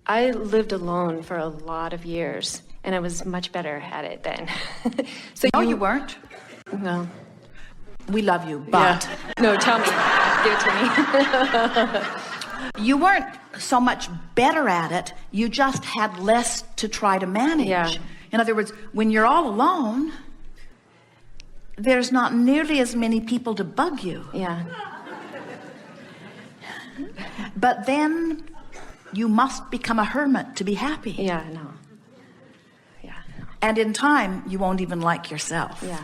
I lived alone for a lot of years, and I was much better at it then. So No, you weren't. No. We love you, but No, tell me. Give it to me. you weren't so much better at it. You just had less to try to manage. Yeah. In other words, when you're all alone, there's not nearly as many people to bug you. Yeah. But then you must become a hermit to be happy. Yeah, no. Yeah. And in time, you won't even like yourself. Yeah.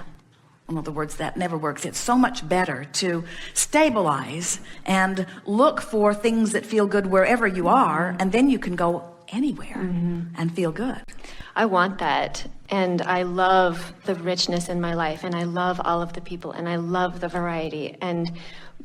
In other words, that never works. It's so much better to stabilize and look for things that feel good wherever you are, and then you can go anywhere and feel good. I want that. And I love the richness in my life, and I love all of the people, and I love the variety. And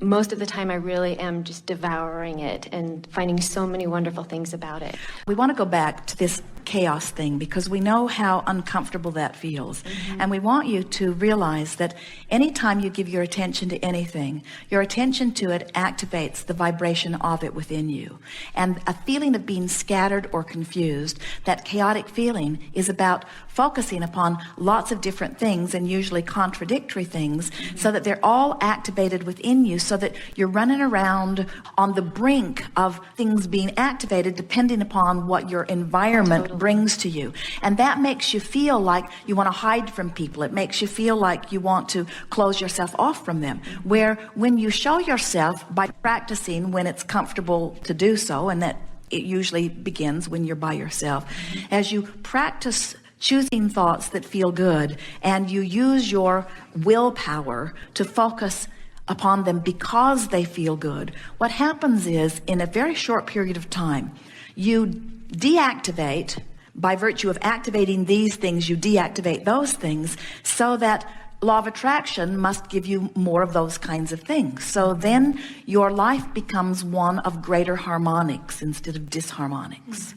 most of the time I really am just devouring it and finding so many wonderful things about it. We want to go back to this chaos thing because we know how uncomfortable that feels. And we want you to realize that anytime you give your attention to anything, your attention to it activates the vibration of it within you. And a feeling of being scattered or confused, that chaotic feeling, is about focusing upon lots of different things and usually contradictory things so that they're all activated within you, so that you're running around on the brink of things being activated depending upon what your environment brings to you. And that makes you feel like you want to hide from people. It makes you feel like you want to close yourself off from them. Where when you show yourself by practicing when it's comfortable to do so, and that it usually begins when you're by yourself, as you practice choosing thoughts that feel good and you use your willpower to focus upon them because they feel good, what happens is, in a very short period of time, you deactivate, by virtue of activating these things, you deactivate those things, so that law of attraction must give you more of those kinds of things. So then your life becomes one of greater harmonics instead of disharmonics.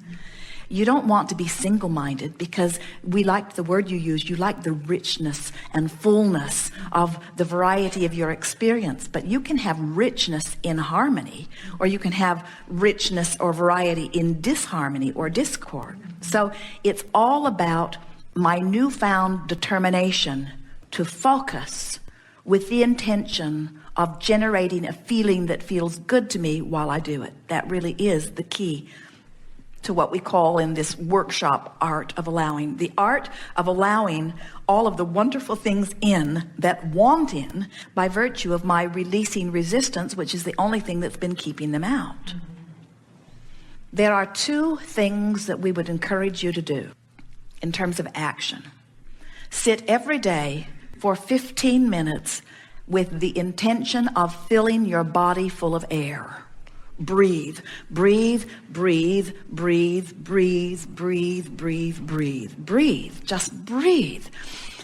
You don't want to be single-minded, because we like the word you use. You like the richness and fullness of the variety of your experience. But you can have richness in harmony, or you can have richness or variety in disharmony or discord. So it's all about my newfound determination to focus with the intention of generating a feeling that feels good to me while I do it. That really is the key to what we call in this workshop art of allowing. The art of allowing all of the wonderful things in that want in by virtue of my releasing resistance, which is the only thing that's been keeping them out. There are two things that we would encourage you to do in terms of action. Sit every day for 15 minutes with the intention of filling your body full of air. Breathe, breathe, breathe, breathe, breathe, breathe, breathe, breathe, breathe. Just breathe.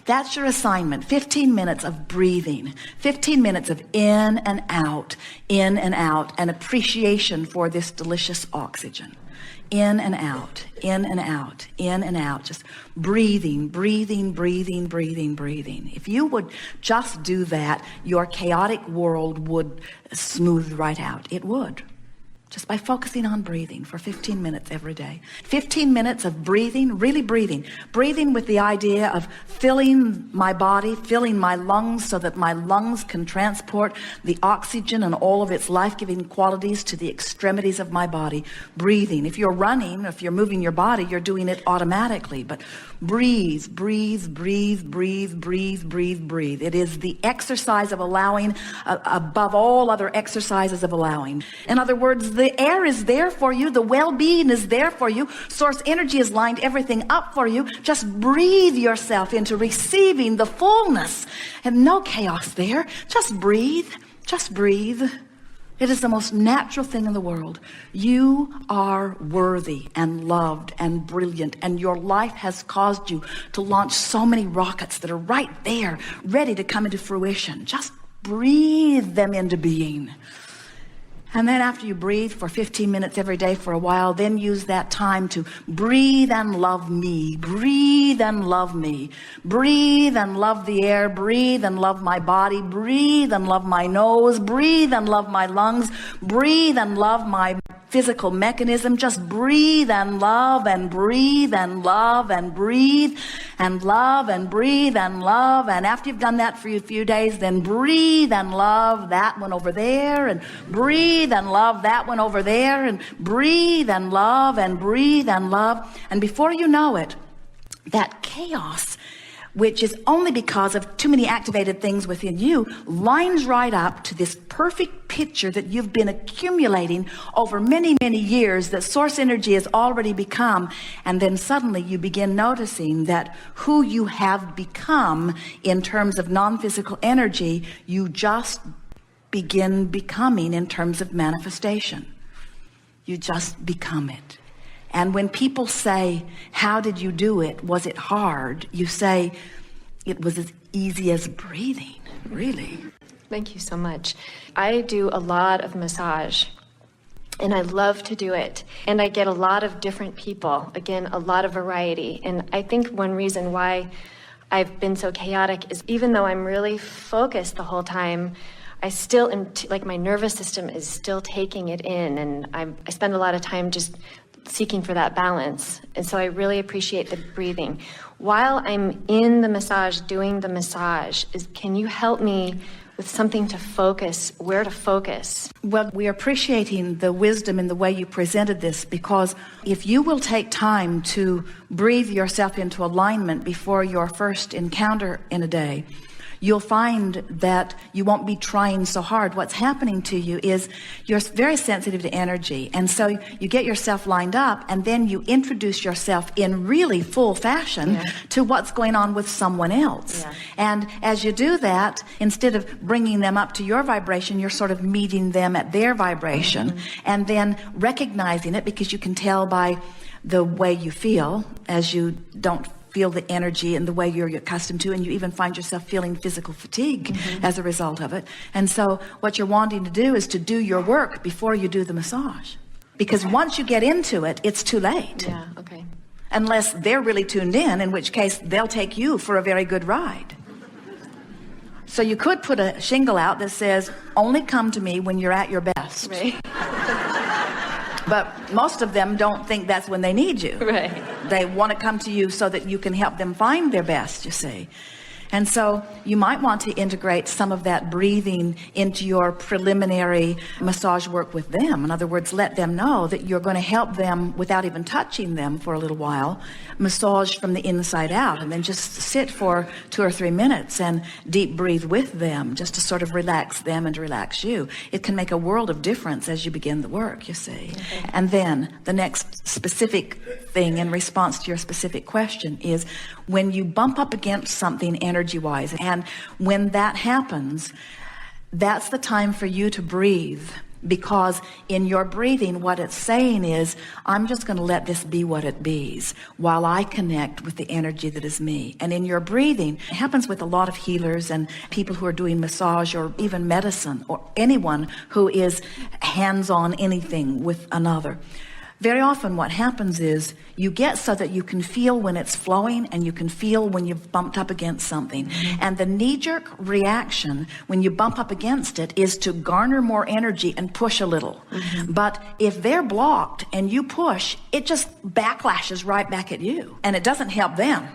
That's your assignment. 15 minutes of breathing, 15 minutes of in and out, and appreciation for this delicious oxygen. In and out, in and out, in and out. Just breathing, breathing, breathing, breathing, breathing. If you would just do that, your chaotic world would smooth right out. It would. Just by focusing on breathing for 15 minutes every day. 15 minutes of breathing, really breathing. Breathing with the idea of filling my body, filling my lungs so that my lungs can transport the oxygen and all of its life-giving qualities to the extremities of my body. Breathing. If you're running, if you're moving your body, you're doing it automatically. But breathe, breathe, breathe, breathe, breathe, breathe, breathe. It is the exercise of allowing above all other exercises of allowing. In other words, the air is there for you. The well-being is there for you. Source energy has lined everything up for you. Just breathe yourself into receiving the fullness and no chaos there. Just breathe. Just breathe. It is the most natural thing in the world. You are worthy and loved and brilliant, and your life has caused you to launch so many rockets that are right there, ready to come into fruition. Just breathe them into being. And then after you breathe for 15 minutes every day for a while, then use that time to breathe and love me. Breathe and love me. Breathe and love the air. Breathe and love my body. Breathe and love my nose. Breathe and love my lungs. Breathe and love my physical mechanism. Just breathe and love and breathe and love and breathe and love and breathe and love. And after you've done that for a few days, then breathe and love that one over there, and breathe and love that one over there, and breathe and love and breathe and love. And before you know it, that chaos, which is only because of too many activated things within you, lines right up to this perfect picture that you've been accumulating over many, many years, that source energy has already become. And then suddenly you begin noticing that who you have become in terms of non-physical energy, you just begin becoming in terms of manifestation. You just become it. And when people say, how did you do it? Was it hard? You say, it was as easy as breathing, really. Thank you so much. I do a lot of massage, and I love to do it. And I get a lot of different people, again, a lot of variety. And I think one reason why I've been so chaotic is even though I'm really focused the whole time, I still am, like my nervous system is still taking it in, and I spend a lot of time just seeking for that balance. And so I really appreciate the breathing. While I'm in the massage, doing the massage, can you help me with something to focus, where to focus? Well, we're appreciating the wisdom in the way you presented this, because if you will take time to breathe yourself into alignment before your first encounter in a day, you'll find that you won't be trying so hard. What's happening to you is you're very sensitive to energy. And so you get yourself lined up, and then you introduce yourself in really full fashion to what's going on with someone else. Yeah. And as you do that, instead of bringing them up to your vibration, you're sort of meeting them at their vibration, and then recognizing it, because you can tell by the way you feel as you don't feel the energy and the way you're accustomed to, and you even find yourself feeling physical fatigue as a result of it. And so what you're wanting to do is to do your work before you do the massage, because once you get into it, it's too late. Yeah, okay. Unless they're really tuned in which case they'll take you for a very good ride. So you could put a shingle out that says, only come to me when you're at your best. Right. But most of them don't think that's when they need you. Right. They want to come to you so that you can help them find their best, you see. And so you might want to integrate some of that breathing into your preliminary massage work with them. In other words, let them know that you're going to help them without even touching them for a little while, massage from the inside out, and then just sit for 2 or 3 minutes and deep breathe with them, just to sort of relax them and relax you. It can make a world of difference as you begin the work, you see. Okay. And then the next specific thing in response to your specific question is when you bump up against something energy-wise, and when that happens, that's the time for you to breathe, because in your breathing, what it's saying is, I'm just going to let this be what it bees while I connect with the energy that is me. And in your breathing, it happens with a lot of healers and people who are doing massage or even medicine, or anyone who is hands-on anything with another. Very often what happens is you get so that you can feel when it's flowing, and you can feel when you've bumped up against something. And the knee-jerk reaction when you bump up against it is to garner more energy and push a little. But if they're blocked and you push, it just backlashes right back at you, and it doesn't help them.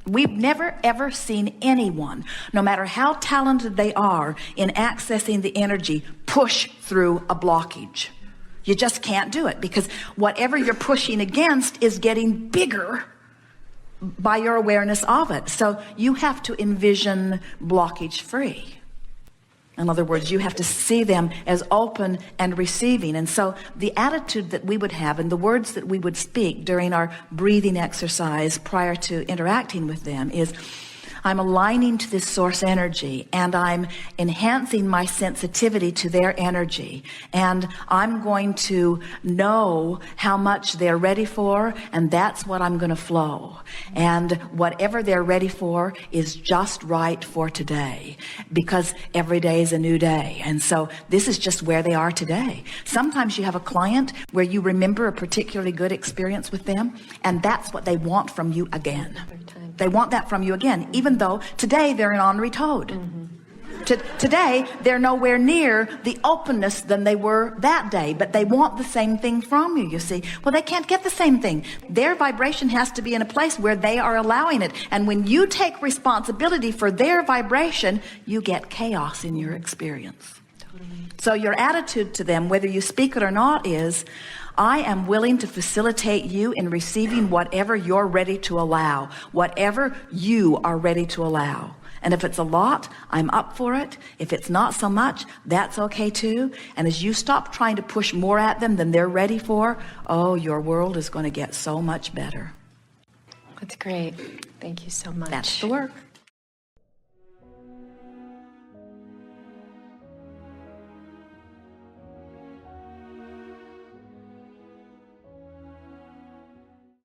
We've never ever seen anyone, no matter how talented they are in accessing the energy, push through a blockage. You just can't do it, because whatever you're pushing against is getting bigger by your awareness of it. So you have to envision blockage free. In other words, you have to see them as open and receiving. And so the attitude that we would have and the words that we would speak during our breathing exercise prior to interacting with them is, I'm aligning to this source energy, and I'm enhancing my sensitivity to their energy, and I'm going to know how much they're ready for, and that's what I'm going to flow. And whatever they're ready for is just right for today, because every day is a new day. And so this is just where they are today. Sometimes you have a client where you remember a particularly good experience with them, and that's what they want from you again. They want that from you again, even though today they're an ornery toad. Today, they're nowhere near the openness than they were that day, but they want the same thing from you, you see. Well, they can't get the same thing. Their vibration has to be in a place where they are allowing it. And when you take responsibility for their vibration, you get chaos in your experience. So your attitude to them, whether you speak it or not, is, I am willing to facilitate you in receiving whatever you're ready to allow, whatever you are ready to allow. And if it's a lot, I'm up for it. If it's not so much, that's okay too. And as you stop trying to push more at them than they're ready for, oh, your world is going to get so much better. That's great. Thank you so much. That's the work.